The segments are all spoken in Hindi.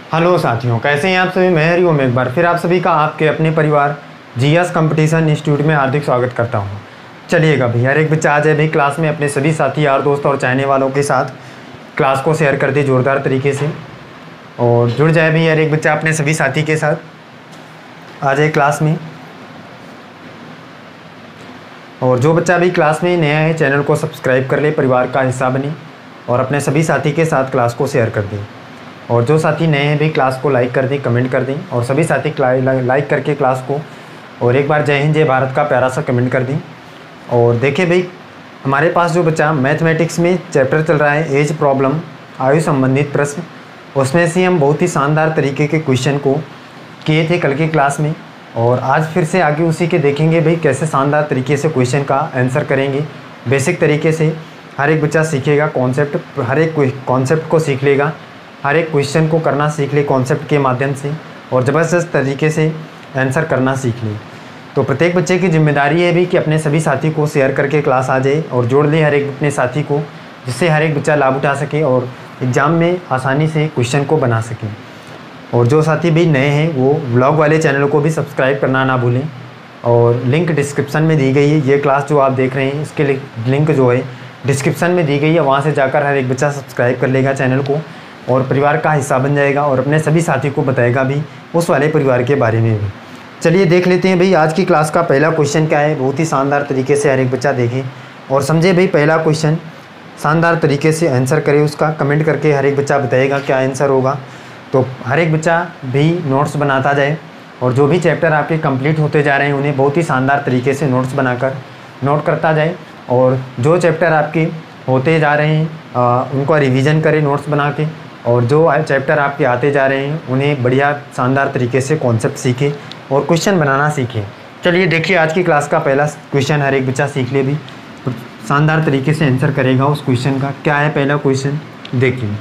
हेलो साथियों, कैसे हैं आप सभी। मैं हरिओम एक बार फिर आप सभी का आपके अपने परिवार जीएस कंपटीशन इंस्टीट्यूट में हार्दिक स्वागत करता हूं। चलिएगा भाई, हर एक बच्चा आ जाए भाई क्लास में, अपने सभी साथी यार दोस्त और चाहने वालों के साथ क्लास को शेयर कर दे ज़ोरदार तरीके से और जुड़ जाए भाई। हर एक बच्चा अपने सभी साथी के साथ आ जाए क्लास में। और जो बच्चा भी क्लास में नया है, चैनल को सब्सक्राइब कर ले, परिवार का हिस्सा बने और अपने सभी साथी के साथ क्लास को शेयर कर दें। और जो साथी नए हैं भी क्लास को लाइक कर दें, कमेंट कर दें और सभी साथी लाइक करके क्लास को और एक बार जय हिंद जय भारत का प्यारा सा कमेंट कर दें। और देखिए भाई, हमारे पास जो बच्चा मैथमेटिक्स में चैप्टर चल रहा है एज प्रॉब्लम, आयु संबंधित प्रश्न, उसमें से हम बहुत ही शानदार तरीके के क्वेश्चन को किए थे कल की क्लास में और आज फिर से आगे उसी के देखेंगे भाई कैसे शानदार तरीके से क्वेश्चन का आंसर करेंगे। बेसिक तरीके से हर एक बच्चा सीखेगा कॉन्सेप्ट, हर एक कॉन्सेप्ट को सीख लेगा, हर एक क्वेश्चन को करना सीख ले कॉन्सेप्ट के माध्यम से और ज़बरदस्त तरीके से आंसर करना सीख ले। तो प्रत्येक बच्चे की जिम्मेदारी है भी कि अपने सभी साथी को शेयर करके क्लास आ जाए और जोड़ ले हर एक अपने साथी को, जिससे हर एक बच्चा लाभ उठा सके और एग्ज़ाम में आसानी से क्वेश्चन को बना सके। और जो साथी भी नए हैं वो व्लॉग वाले चैनल को भी सब्सक्राइब करना ना भूलें और लिंक डिस्क्रिप्शन में दी गई है। ये क्लास जो आप देख रहे हैं इसके लिंक जो है डिस्क्रिप्शन में दी गई है, वहाँ से जाकर हर एक बच्चा सब्सक्राइब कर लेगा चैनल को और परिवार का हिस्सा बन जाएगा और अपने सभी साथी को बताएगा भी उस वाले परिवार के बारे में भी। चलिए देख लेते हैं भाई आज की क्लास का पहला क्वेश्चन क्या है। बहुत ही शानदार तरीके से हर एक बच्चा देखे और समझे भाई। पहला क्वेश्चन शानदार तरीके से आंसर करे, उसका कमेंट करके हर एक बच्चा बताएगा क्या आंसर होगा। तो हर एक बच्चा भी नोट्स बनाता जाए और जो भी चैप्टर आपके कंप्लीट होते जा रहे हैं उन्हें बहुत ही शानदार तरीके से नोट्स बनाकर नोट करता जाए और जो चैप्टर आपके होते जा रहे हैं उनको रिवीजन करें नोट्स बना के और जो चैप्टर आपके आते जा रहे हैं उन्हें बढ़िया शानदार तरीके से कॉन्सेप्ट सीखें और क्वेश्चन बनाना सीखें। चलिए देखिए आज की क्लास का पहला क्वेश्चन हर एक बच्चा सीख ले भी, शानदार तरीके से आंसर करेगा उस क्वेश्चन का। क्या है पहला क्वेश्चन, देखिए।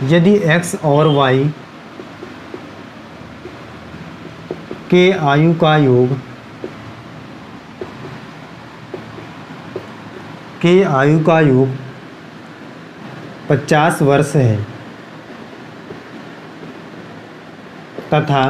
यदि x और y के आयु का योग के आयु का योग 50 वर्ष है तथा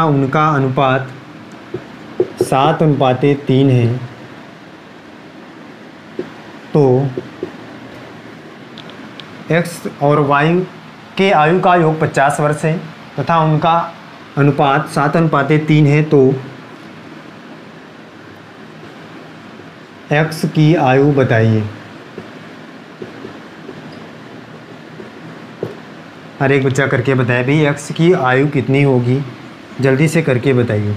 उनका अनुपात 7:3 है, तो x और y के आयु का योग 50 वर्ष है तथा उनका अनुपात 7:3 है, तो x की आयु बताइए। हर एक बच्चा करके बताए भाई x की आयु कितनी होगी, जल्दी से करके बताइए।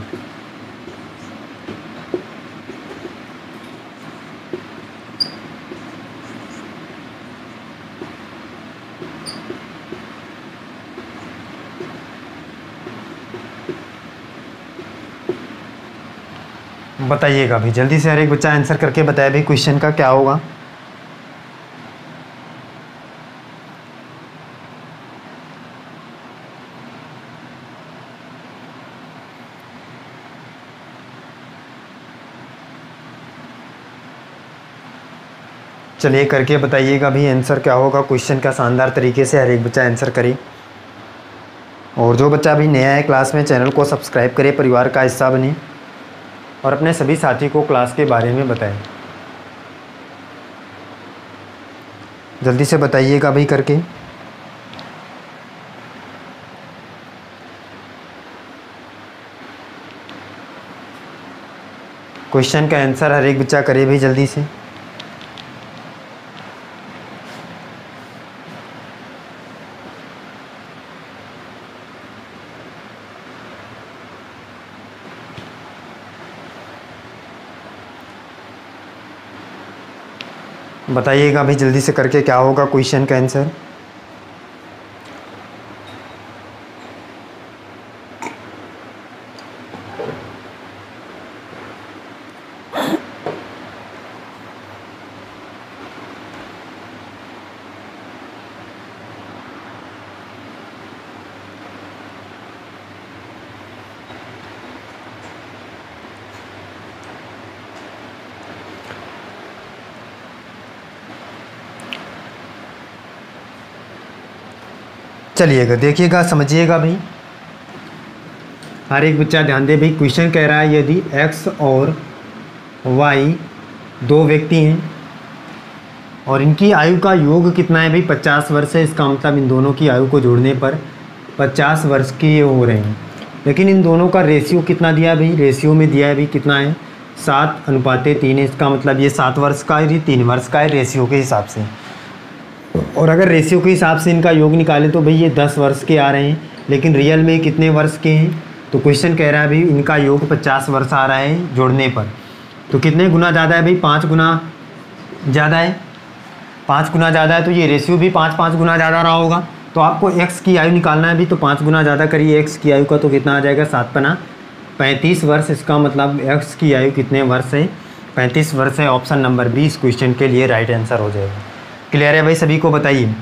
बताइएगा भाई जल्दी से, हर एक बच्चा आंसर करके बताए भाई क्वेश्चन का क्या होगा। चलिए करके बताइएगा भाई आंसर क्या होगा क्वेश्चन का। शानदार तरीके से हर एक बच्चा आंसर करे और जो बच्चा भी नया है क्लास में चैनल को सब्सक्राइब करे, परिवार का हिस्सा बने और अपने सभी साथी को क्लास के बारे में बताएं। जल्दी से बताइएगा भाई करके। क्वेश्चन का आंसर हर एक बच्चा करे भाई जल्दी से। बताइएगा भाई जल्दी से करके क्या होगा क्वेश्चन का आंसर। चलिएगा, देखिएगा, समझिएगा भाई। हर एक बच्चा ध्यान दे भाई। क्वेश्चन कह रहा है यदि x और y दो व्यक्ति हैं और इनकी आयु का योग कितना है भाई 50 वर्ष है। इसका मतलब इन दोनों की आयु को जोड़ने पर 50 वर्ष के ये हो रहे हैं। लेकिन इन दोनों का रेशियो कितना दिया है भाई, रेशियो में दिया है भाई कितना है 7:3 है। इसका मतलब ये 7 वर्ष का है, ये 3 वर्ष का है रेशियो के हिसाब से। और अगर रेशियो के हिसाब से इनका योग निकालें तो भाई ये 10 वर्ष के आ रहे हैं, लेकिन रियल में कितने वर्ष के हैं। तो क्वेश्चन कह रहा है भाई इनका योग 50 वर्ष आ रहा है जोड़ने पर। तो कितने गुना ज़्यादा है भाई, 5 गुना ज़्यादा है। 5 गुना ज़्यादा है तो ये रेशियो भी 5 गुना ज़्यादा रहा होगा। तो आपको x की आयु निकालना है भी, तो 5 गुना ज़्यादा करिए x की आयु का, तो कितना आ जाएगा 7×5 = 35 वर्ष। इसका मतलब x की आयु कितने वर्ष है 35 वर्ष है। ऑप्शन नंबर 20 क्वेश्चन के लिए राइट आंसर हो जाएगा। क्लियर है भाई सभी को? बताइए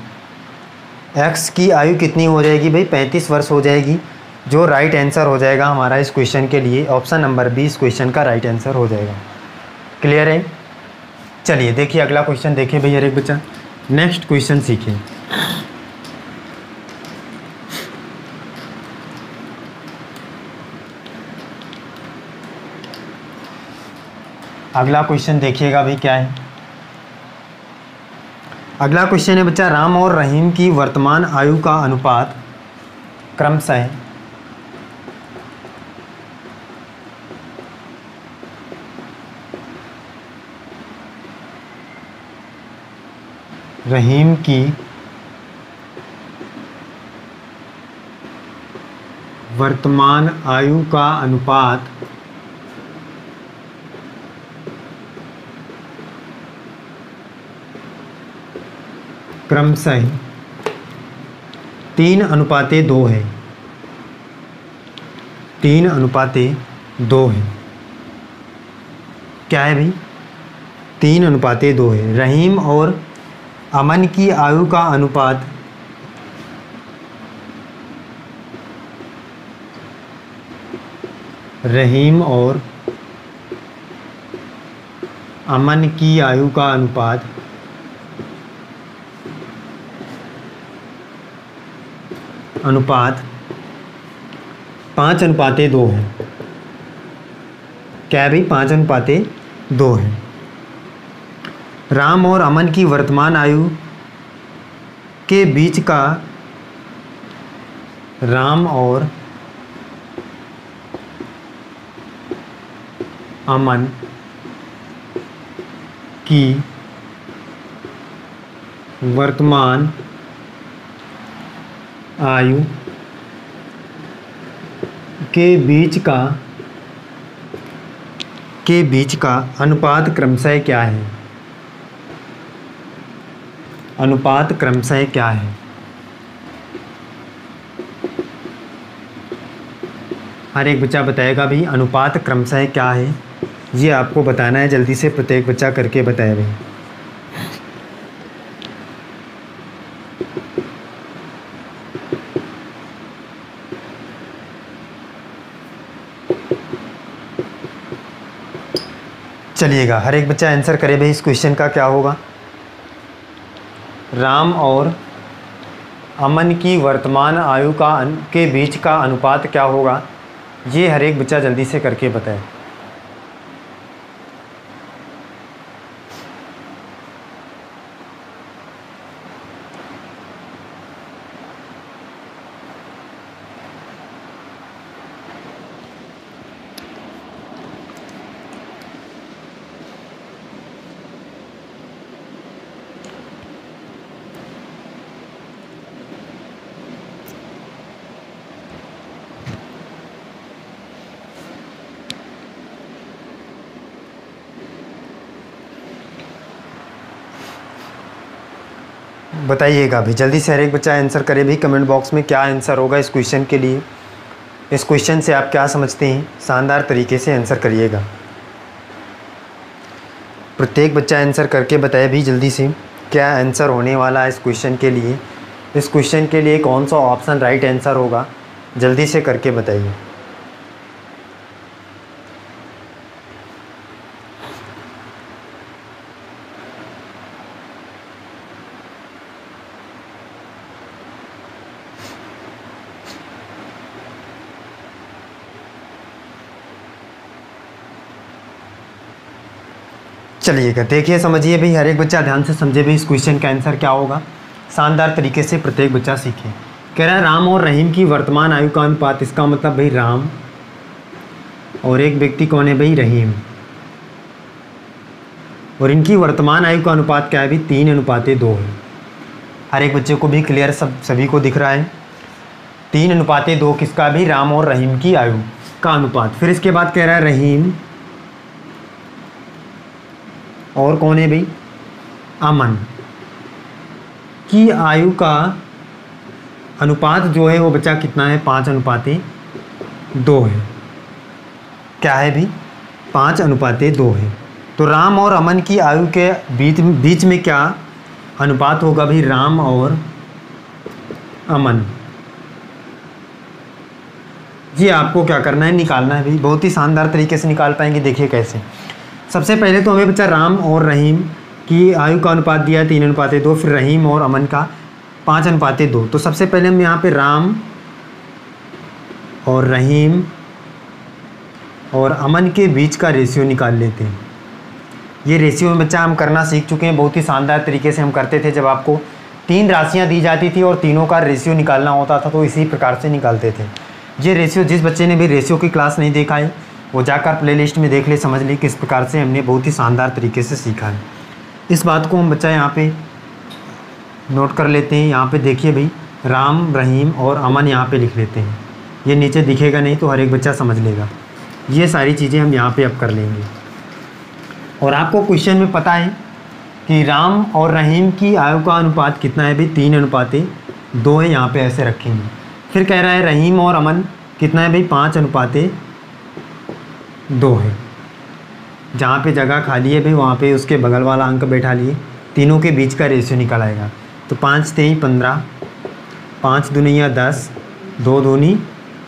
x की आयु कितनी हो जाएगी भाई 35 वर्ष हो जाएगी। जो राइट आंसर हो जाएगा हमारा इस क्वेश्चन के लिए ऑप्शन नंबर 20 क्वेश्चन का राइट आंसर हो जाएगा। क्लियर है? चलिए देखिए अगला क्वेश्चन देखिए भैया एक बच्चा। नेक्स्ट क्वेश्चन सीखिए। अगला क्वेश्चन देखिएगा भाई क्या है। अगला क्वेश्चन है बच्चा, राम और रहीम की वर्तमान आयु का अनुपात क्रमशः रहीम की वर्तमान आयु का अनुपात क्रमशः 3:2 है। 3:2 है। क्या है भाई 3:2 है। रहीम और अमन की आयु का अनुपात रहीम और अमन की आयु का अनुपात अनुपात 5:2 है। क्या है भाई 5:2 है। राम और अमन की वर्तमान आयु के बीच का राम और अमन की वर्तमान आयु के बीच का अनुपात क्रमशः क्या है। अनुपात क्रमशः क्या है। हर एक बच्चा बताएगा भाई अनुपात क्रमशः क्या है, ये आपको बताना है। जल्दी से प्रत्येक बच्चा करके बताए भाई। चलिएगा हर एक बच्चा आंसर करे भाई इस क्वेश्चन का क्या होगा। राम और अमन की वर्तमान आयु के बीच का अनुपात क्या होगा, ये हर एक बच्चा जल्दी से करके बताए। बताइएगा अभी जल्दी से हर एक बच्चा आंसर करे भी कमेंट बॉक्स में क्या आंसर होगा इस क्वेश्चन के लिए। इस क्वेश्चन से आप क्या समझते हैं, शानदार तरीके से आंसर करिएगा। प्रत्येक बच्चा आंसर करके बताए भी जल्दी से क्या आंसर होने वाला है इस क्वेश्चन के लिए। इस क्वेश्चन के लिए कौन सा ऑप्शन राइट आंसर होगा, जल्दी से करके बताइए। चलिएगा, देखिए समझिए भाई, हर एक बच्चा ध्यान से समझे भाई इस क्वेश्चन का आंसर क्या होगा। शानदार तरीके से प्रत्येक बच्चा सीखे। कह रहा है राम और रहीम की वर्तमान आयु का अनुपात, इसका मतलब भाई राम और एक व्यक्ति कौन है भाई, रहीम, और इनकी वर्तमान आयु का अनुपात क्या है भाई, 3:2 है। हर एक बच्चे को भी क्लियर, सभी को दिख रहा है 3:2 किसका भी, राम और रहीम की आयु का अनुपात। फिर इसके बाद कह रहा है रहीम और कौन है भाई, अमन की आयु का अनुपात जो है वो बच्चा कितना है, 5:2 है। क्या है भाई, 5:2 है। तो राम और अमन की आयु के बीच में क्या अनुपात होगा भाई, राम और अमन। ये आपको क्या करना है, निकालना है भाई। बहुत ही शानदार तरीके से निकाल पाएंगे। देखिए कैसे। सबसे पहले तो हमें बच्चा राम और रहीम की आयु का अनुपात दिया है 3:2, फिर रहीम और अमन का 5:2। तो सबसे पहले हम यहाँ पे राम और रहीम और अमन के बीच का रेशियो निकाल लेते हैं। ये रेशियो में बच्चा हम करना सीख चुके हैं। बहुत ही शानदार तरीके से हम करते थे जब आपको 3 राशियाँ दी जाती थी और तीनों का रेशियो निकालना होता था, तो इसी प्रकार से निकालते थे। ये रेशियो, जिस बच्चे ने भी रेशियो की क्लास नहीं देखा है वो जाकर प्लेलिस्ट में देख ले, समझ ले किस प्रकार से हमने बहुत ही शानदार तरीके से सीखा है। इस बात को हम बच्चा यहाँ पे नोट कर लेते हैं। यहाँ पे देखिए भाई, राम, रहीम और अमन यहाँ पे लिख लेते हैं। ये नीचे दिखेगा नहीं तो हर एक बच्चा समझ लेगा। ये सारी चीज़ें हम यहाँ पे अब कर लेंगे। और आपको क्वेश्चन में पता है कि राम और रहीम की आयु का अनुपात कितना है भाई, 3:2 है। यहाँ पे ऐसे रखेंगे। फिर कह रहा है रहीम और अमन कितना है भाई, 5:2 है। जहाँ पे जगह खाली है भाई वहाँ पे उसके बगल वाला अंक बैठा लिए, तीनों के बीच का रेशियो निकल आएगा। तो 5 3 15, 5 दूनी 10, 2 दूनी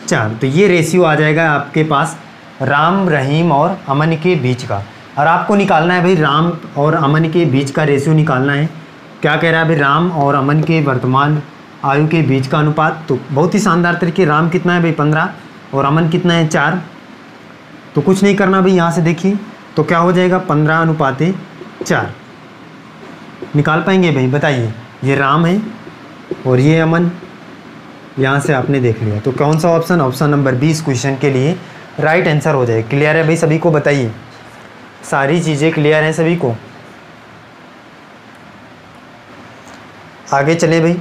4। तो ये रेशियो आ जाएगा आपके पास राम, रहीम और अमन के बीच का। और आपको निकालना है भाई राम और अमन के बीच का रेशियो निकालना है। क्या कह रहा है भाई, राम और अमन के वर्तमान आयु के बीच का अनुपात। तो बहुत ही शानदार तरीके, राम कितना है भाई 15 और अमन कितना है 4। तो कुछ नहीं करना भाई, यहाँ से देखिए तो क्या हो जाएगा, 15:4 निकाल पाएंगे भाई, बताइए। ये राम है और ये अमन, यहाँ से आपने देख लिया। तो कौन सा ऑप्शन, ऑप्शन नंबर 20 क्वेश्चन के लिए राइट आंसर हो जाए। क्लियर है भाई सभी को, बताइए। सारी चीज़ें क्लियर हैं सभी को। आगे चले भाई।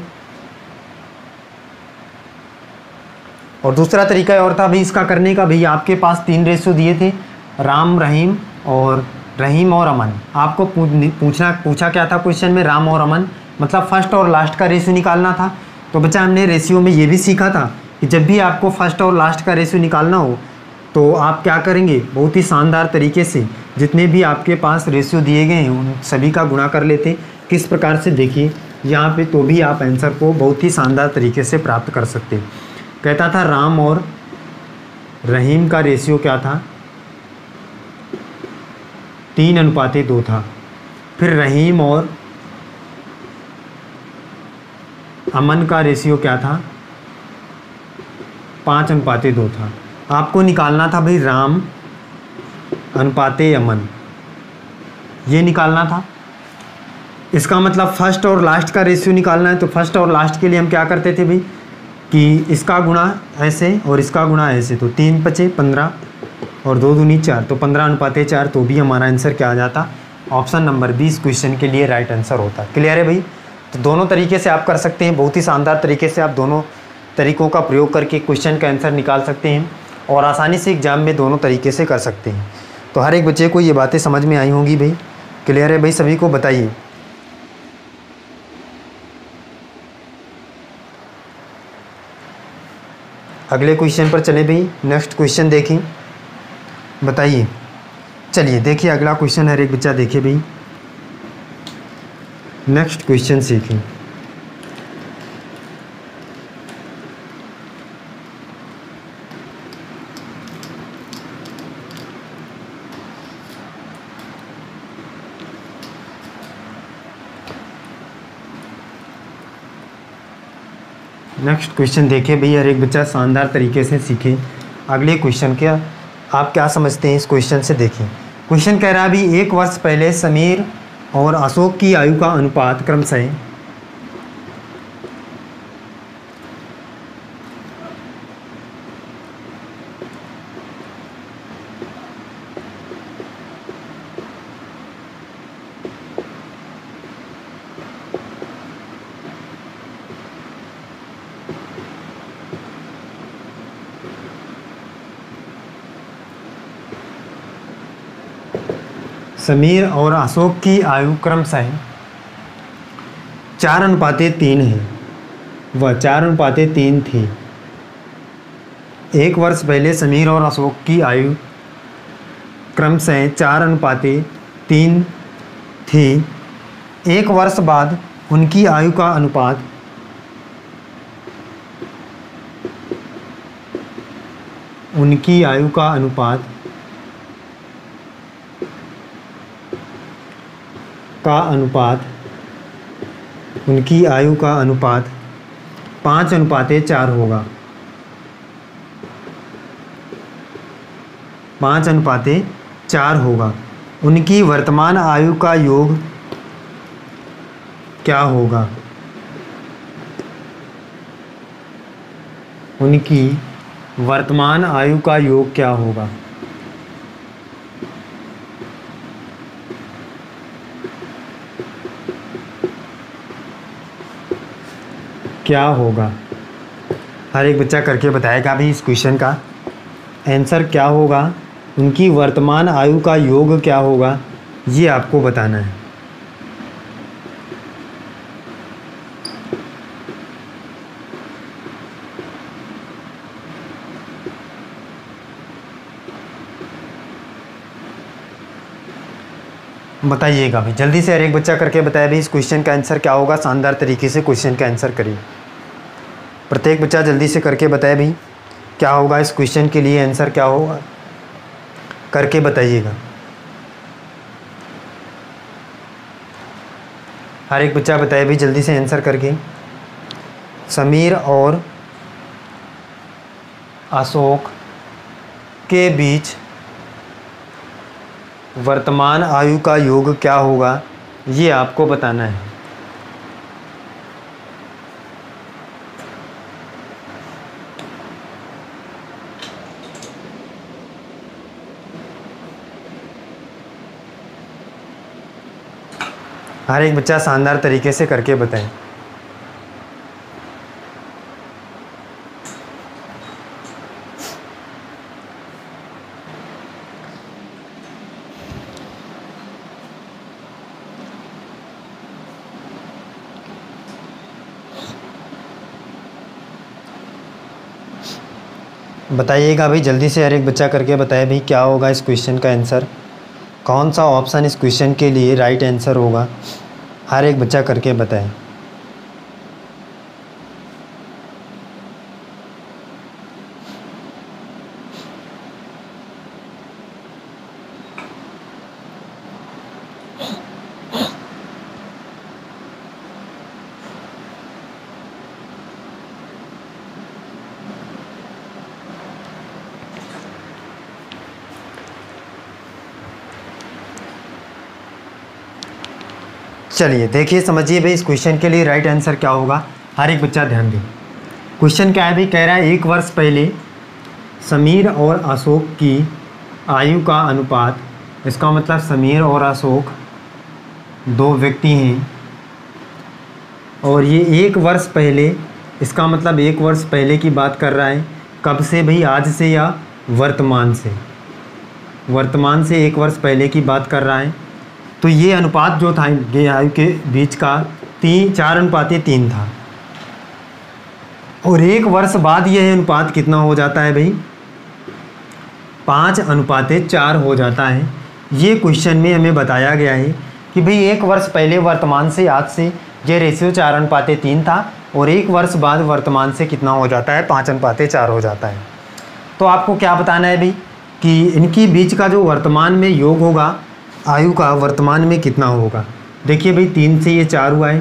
और दूसरा तरीका और था भाई इसका करने का। भाई आपके पास 3 रेशियो दिए थे, राम, रहीम और अमन। आपको पूछा क्या था क्वेश्चन में, राम और अमन, मतलब फर्स्ट और लास्ट का रेशियो निकालना था। तो बच्चा हमने रेशियो में ये भी सीखा था कि जब भी आपको फर्स्ट और लास्ट का रेशियो निकालना हो तो आप क्या करेंगे, बहुत ही शानदार तरीके से जितने भी आपके पास रेशियो दिए गए हैं उन सभी का गुणा कर लेते। किस प्रकार से, देखिए यहाँ पे, तो भी आप आंसर को बहुत ही शानदार तरीके से प्राप्त कर सकते। कहता था राम और रहीम का रेशियो क्या था, 3:2 था। फिर रहीम और अमन का रेशियो क्या था, 5:2 था। आपको निकालना था भाई राम अनुपाते अमन, ये निकालना था। इसका मतलब फर्स्ट और लास्ट का रेशियो निकालना है। तो फर्स्ट और लास्ट के लिए हम क्या करते थे भाई कि इसका गुणा ऐसे और इसका गुणा ऐसे। तो 3 5 15 और 2 दूनी 4, तो 15:4। तो भी हमारा आंसर क्या आ जाता, ऑप्शन नंबर 20 क्वेश्चन के लिए राइट आंसर होता। क्लियर है भाई। तो दोनों तरीके से आप कर सकते हैं। बहुत ही शानदार तरीके से आप दोनों तरीक़ों का प्रयोग करके क्वेश्चन का आंसर निकाल सकते हैं और आसानी से एग्जाम में दोनों तरीके से कर सकते हैं। तो हर एक बच्चे को ये बातें समझ में आई होंगी भाई। क्लियर है भाई सभी को, बताइए। अगले क्वेश्चन पर चले भाई। नेक्स्ट क्वेश्चन देखें, बताइए। चलिए देखिए अगला क्वेश्चन, हर एक बच्चा देखे भाई। नेक्स्ट क्वेश्चन सीखें। नेक्स्ट क्वेश्चन देखिए भैया, हर एक बच्चा शानदार तरीके से सीखे। अगले क्वेश्चन क्या, आप क्या समझते हैं इस क्वेश्चन से, देखें। क्वेश्चन कह रहा है अभी 1 वर्ष पहले समीर और अशोक की आयु का अनुपात क्रमशः समीर और अशोक की आयु क्रमशः 4:3 है, वह 4:3 थी। 1 वर्ष पहले समीर और अशोक की आयु क्रमशः 4:3 थी। 1 वर्ष बाद उनकी आयु का अनुपात उनकी आयु का अनुपात उनकी आयु का अनुपात 5:4 होगा। 5:4 होगा। उनकी वर्तमान आयु का योग क्या होगा? उनकी वर्तमान आयु का योग क्या होगा? क्या होगा? हर एक बच्चा करके बताएगा भी इस क्वेश्चन का आंसर क्या होगा। उनकी वर्तमान आयु का योग क्या होगा, ये आपको बताना है। बताइएगा भाई जल्दी से, हर एक बच्चा करके बताया भी इस क्वेश्चन का आंसर क्या होगा। शानदार तरीके से क्वेश्चन का आंसर करिए। प्रत्येक बच्चा जल्दी से करके बताए भी क्या होगा, इस क्वेश्चन के लिए आंसर क्या होगा, करके बताइएगा। हर एक बच्चा बताए भी जल्दी से आंसर करके। समीर और अशोक के बीच वर्तमान आयु का योग क्या होगा, ये आपको बताना है। हर एक बच्चा शानदार तरीके से करके बताएं। बताइएगा भाई जल्दी से, हर एक बच्चा करके बताए भाई क्या होगा इस क्वेश्चन का आंसर, कौन सा ऑप्शन इस क्वेश्चन के लिए राइट आंसर होगा। हर एक बच्चा करके बताए। चलिए देखिए समझिए भाई इस क्वेश्चन के लिए राइट आंसर क्या होगा। हर एक बच्चा ध्यान दें। क्वेश्चन क्या है भाई, कह रहा है 1 वर्ष पहले समीर और अशोक की आयु का अनुपात, इसका मतलब समीर और अशोक 2 व्यक्ति हैं और ये 1 वर्ष पहले, इसका मतलब 1 वर्ष पहले की बात कर रहा है। कब से भाई, आज से या वर्तमान से? वर्तमान से 1 वर्ष पहले की बात कर रहा है। तो ये अनुपात जो था ये आयु के बीच का 4:3 था और 1 वर्ष बाद यह अनुपात कितना हो जाता है भाई, 5:4 हो जाता है। ये क्वेश्चन में हमें बताया गया है कि भाई 1 वर्ष पहले वर्तमान से आज से ये रेशियो 4:3 था और 1 वर्ष बाद वर्तमान से कितना हो जाता है, 5:4 हो जाता है। तो आपको क्या बताना है भाई कि इनकी बीच का जो वर्तमान में योग होगा, आयु का वर्तमान में कितना होगा। देखिए भाई 3 से ये 4 हुआ है,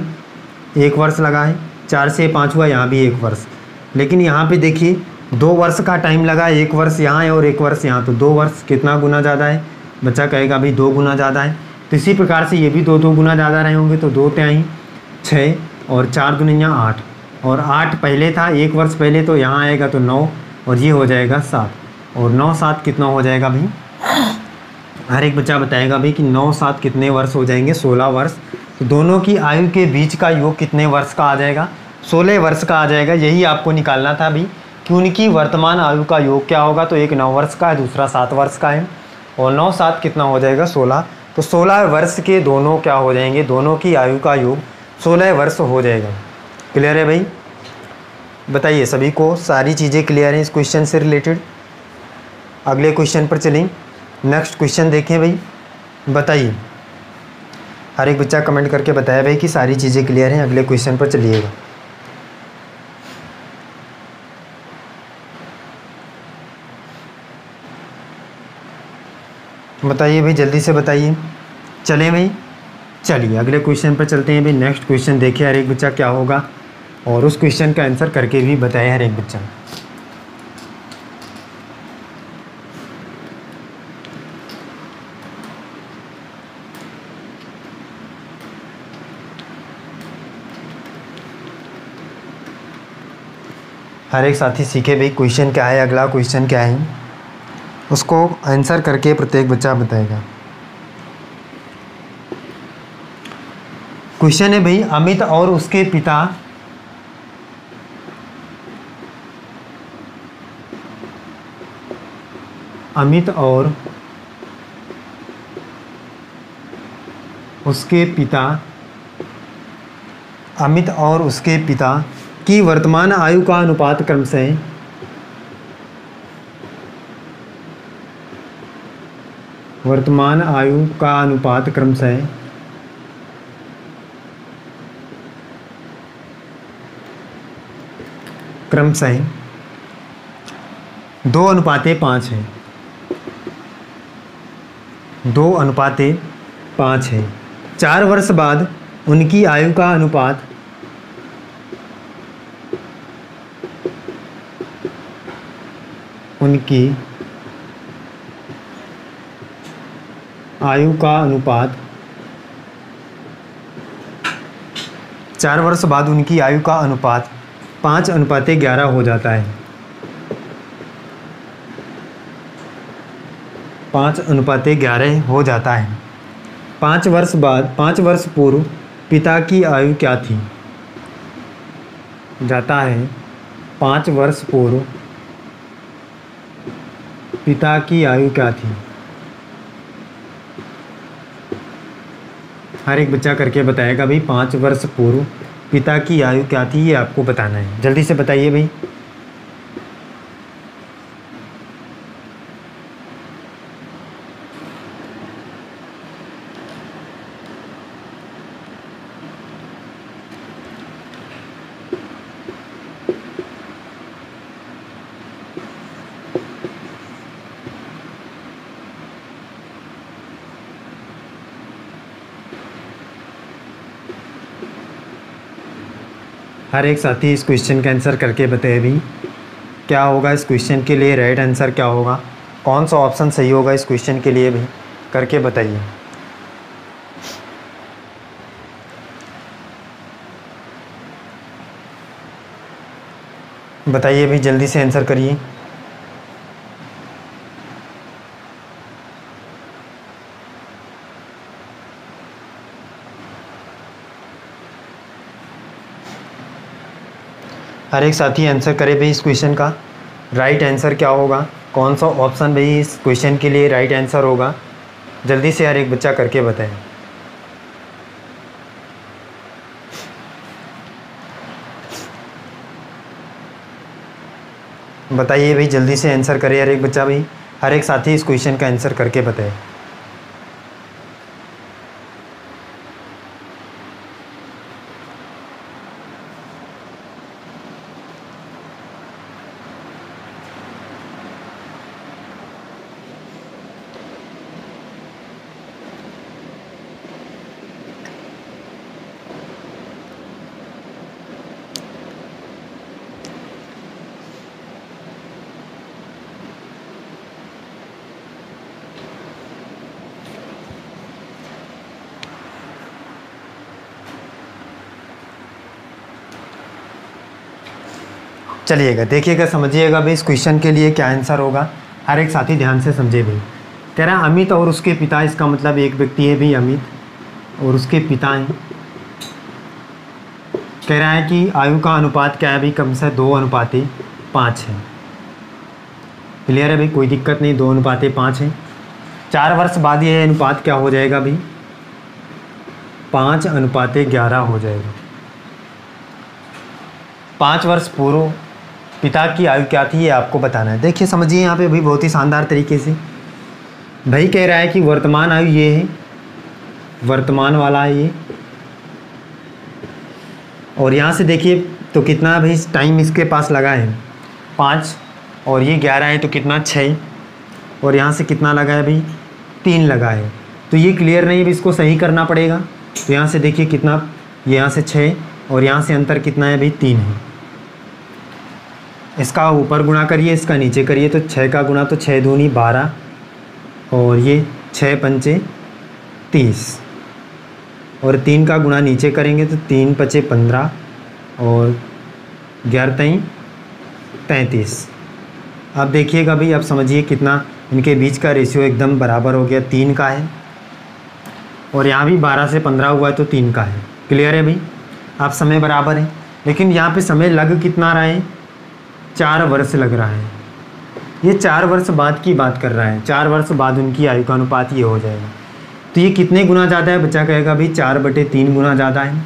1 वर्ष लगा है, 4 से 5 हुआ, यहाँ भी 1 वर्ष। लेकिन यहाँ पे देखिए 2 वर्ष का टाइम लगा, 1 वर्ष यहाँ है और 1 वर्ष यहाँ, तो 2 वर्ष कितना गुना ज़्यादा है, बच्चा कहेगा भाई 2 गुना ज़्यादा है। तो इसी प्रकार से ये भी 2 गुना ज़्यादा रहे होंगे, तो 2 तिहाई 6 और 4 दूनिया 8, और 8 पहले था 1 वर्ष पहले, तो यहाँ आएगा तो 9 और ये हो जाएगा 7, और 9 7 कितना हो जाएगा भाई? हर एक बच्चा बताएगा भाई कि 9 7 कितने वर्ष हो जाएंगे? 16 वर्ष। तो दोनों की आयु के बीच का योग कितने वर्ष का आ जाएगा? 16 वर्ष का आ जाएगा। यही आपको निकालना था भाई कि उनकी वर्तमान आयु का योग क्या होगा। तो एक 9 वर्ष का है, दूसरा 7 वर्ष का है, और 9 7 कितना हो जाएगा? 16। तो 16 वर्ष के दोनों क्या हो जाएंगे? दोनों की आयु का योग 16 वर्ष हो जाएगा। क्लियर है भाई? बताइए सभी को सारी चीज़ें क्लियर हैं इस क्वेश्चन से रिलेटेड? अगले क्वेश्चन पर चलें। नेक्स्ट क्वेश्चन देखें भाई। बताइए, हर एक बच्चा कमेंट करके बताया भाई कि सारी चीज़ें क्लियर हैं। अगले क्वेश्चन पर चलिएगा। बताइए भाई, जल्दी से बताइए। चलें भाई, चलिए अगले क्वेश्चन पर चलते हैं भाई। नेक्स्ट क्वेश्चन देखिए हर एक बच्चा क्या होगा, और उस क्वेश्चन का आंसर करके भी बताए हर एक बच्चा। हर एक साथी सीखे भाई क्वेश्चन क्या है, अगला क्वेश्चन क्या है, उसको आंसर करके प्रत्येक बच्चा बताएगा। क्वेश्चन है भाई, अमित और उसके पिता अमित और उसके पिता की वर्तमान आयु का अनुपात क्रमशः क्रमशः 2:5 है। 2:5 है। 4 वर्ष बाद उनकी आयु का अनुपात चार वर्ष बाद उनकी आयु का अनुपात 5:11 हो जाता है। 5:11 हो जाता है। 5 वर्ष बाद, 5 वर्ष पूर्व पिता की आयु क्या थी? जाता है 5 वर्ष पूर्व पिता की आयु क्या थी? हर एक बच्चा करके बताएगा भाई 5 वर्ष पूर्व पिता की आयु क्या थी, ये आपको बताना है। जल्दी से बताइए भाई। हर एक साथी इस क्वेश्चन का आंसर करके बताए भी क्या होगा इस क्वेश्चन के लिए राइट आंसर क्या होगा, कौन सा ऑप्शन सही होगा इस क्वेश्चन के लिए भी करके बताइए। बताइए भाई, जल्दी से आंसर करिए। हर एक साथी आंसर करे भाई इस क्वेश्चन का राइट आंसर क्या होगा, कौन सा ऑप्शन भाई इस क्वेश्चन के लिए राइट आंसर होगा। जल्दी से हर एक बच्चा करके बताएं। बताइए भाई, जल्दी से आंसर करे हर एक बच्चा भाई। हर एक साथी इस क्वेश्चन का आंसर करके बताए। चलिएगा, देखिएगा, समझिएगा भाई इस क्वेश्चन के लिए क्या आंसर होगा। हर एक साथी ध्यान से समझे भाई। कह रहा है अमित और उसके पिता, इसका मतलब एक व्यक्ति है भाई अमित और उसके पिता हैं। कह रहा है कि आयु का अनुपात क्या है भाई, कम से 2:5 है। क्लियर है भाई, कोई दिक्कत नहीं, 2:5 है। 4 वर्ष बाद ये अनुपात क्या हो जाएगा भाई, 5:11 हो जाएगा। 5 वर्ष पूर्व पिता की आयु क्या थी ये आपको बताना है। देखिए समझिए यहाँ पे भाई बहुत ही शानदार तरीके से भाई कह रहा है कि वर्तमान आयु ये है, वर्तमान वाला है ये, और यहाँ से देखिए तो कितना भाई टाइम इसके पास लगा है 5, और ये 11 है तो कितना 6, और यहाँ से कितना लगा है भाई 3 लगा है। तो ये क्लियर नहीं है, इसको सही करना पड़ेगा। तो यहाँ से देखिए कितना, यहाँ से 6 और यहाँ से अंतर कितना है भाई 3 है। इसका ऊपर गुणा करिए, इसका नीचे करिए, तो 6 का गुणा तो 6 दूनी 12 और ये 6 पंचे 30 और 3 का गुणा नीचे करेंगे तो 3 पचे 15 और 11 तई 33। अब देखिएगा भाई, अब समझिए कितना इनके बीच का रेशियो एकदम बराबर हो गया, 3 का है, और यहाँ भी 12 से 15 हुआ है तो 3 का है। क्लियर है भाई, आप समय बराबर है, लेकिन यहाँ पे समय लग कितना रहा है, 4 वर्ष लग रहा है। ये 4 वर्ष बाद की बात कर रहा है, 4 वर्ष बाद उनकी आयु का अनुपात ये हो जाएगा। तो ये कितने गुना ज़्यादा है, बच्चा कहेगा भाई 4/3 गुना ज़्यादा है।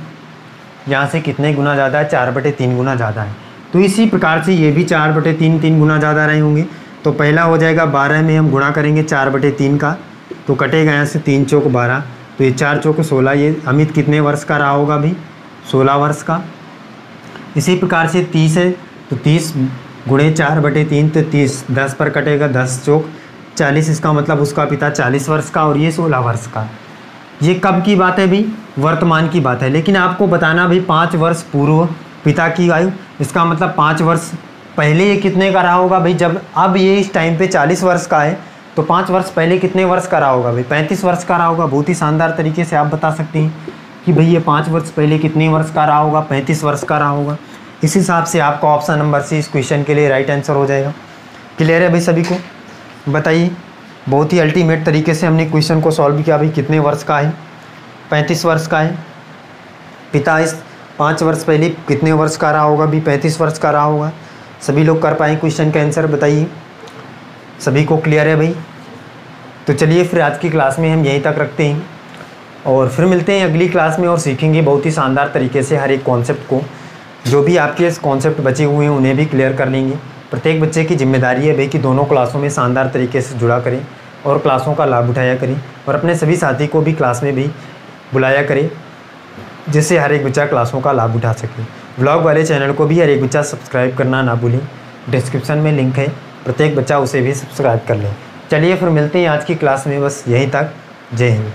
यहाँ से कितने गुना ज़्यादा है, 4/3 गुना ज़्यादा है। तो इसी प्रकार से ये भी 4/3 गुना ज़्यादा रहे होंगे। तो पहला हो जाएगा 12 में हम गुणा करेंगे 4/3 का, तो कटेगा यहाँ से 3 चौक 12, तो ये 4 चौक 16। ये अमित कितने वर्ष का रहा होगा भाई, 16 वर्ष का। इसी प्रकार से 30 है तो 30 गुणे 4/3 तो 30, 10 पर कटेगा, 10 चौक 40। इसका मतलब उसका पिता 40 वर्ष का और ये 16 वर्ष का। ये कब की बात है भाई, वर्तमान की बात है। लेकिन आपको बताना भाई 5 वर्ष पूर्व पिता की आयु, इसका मतलब 5 वर्ष पहले ये कितने का रहा होगा भाई। जब अब ये इस टाइम पे 40 वर्ष का है तो 5 वर्ष पहले कितने वर्ष का रहा होगा भाई, 35 वर्ष का रहा होगा। बहुत ही शानदार तरीके से आप बता सकते हैं कि भाई ये 5 वर्ष पहले कितने वर्ष का रहा होगा, 35 वर्ष का रहा होगा। इस हिसाब से आपका ऑप्शन नंबर सी इस क्वेश्चन के लिए राइट आंसर हो जाएगा। क्लियर है भाई सभी को, बताइए। बहुत ही अल्टीमेट तरीके से हमने क्वेश्चन को सॉल्व किया भाई। कितने वर्ष का है, 35 वर्ष का है। पिता इस 5 वर्ष पहले कितने वर्ष का रहा होगा भी, 35 वर्ष का रहा होगा। सभी लोग कर पाए क्वेश्चन का आंसर, बताइए। सभी को क्लियर है भाई। तो चलिए फिर आज की क्लास में हम यहीं तक रखते हैं और फिर मिलते हैं अगली क्लास में और सीखेंगे बहुत ही शानदार तरीके से हर एक कॉन्सेप्ट को। जो भी आपके कॉन्सेप्ट बचे हुए हैं उन्हें भी क्लियर कर लेंगे। प्रत्येक बच्चे की जिम्मेदारी है भाई कि दोनों क्लासों में शानदार तरीके से जुड़ा करें और क्लासों का लाभ उठाया करें और अपने सभी साथी को भी क्लास में भी बुलाया करें, जिससे हर एक बच्चा क्लासों का लाभ उठा सके। ब्लॉग वाले चैनल को भी हर एक बच्चा सब्सक्राइब करना ना भूलें। डिस्क्रिप्शन में लिंक है, प्रत्येक बच्चा उसे भी सब्सक्राइब कर लें। चलिए फिर मिलते हैं आज की क्लास में, बस यहीं तक। जय हिंद।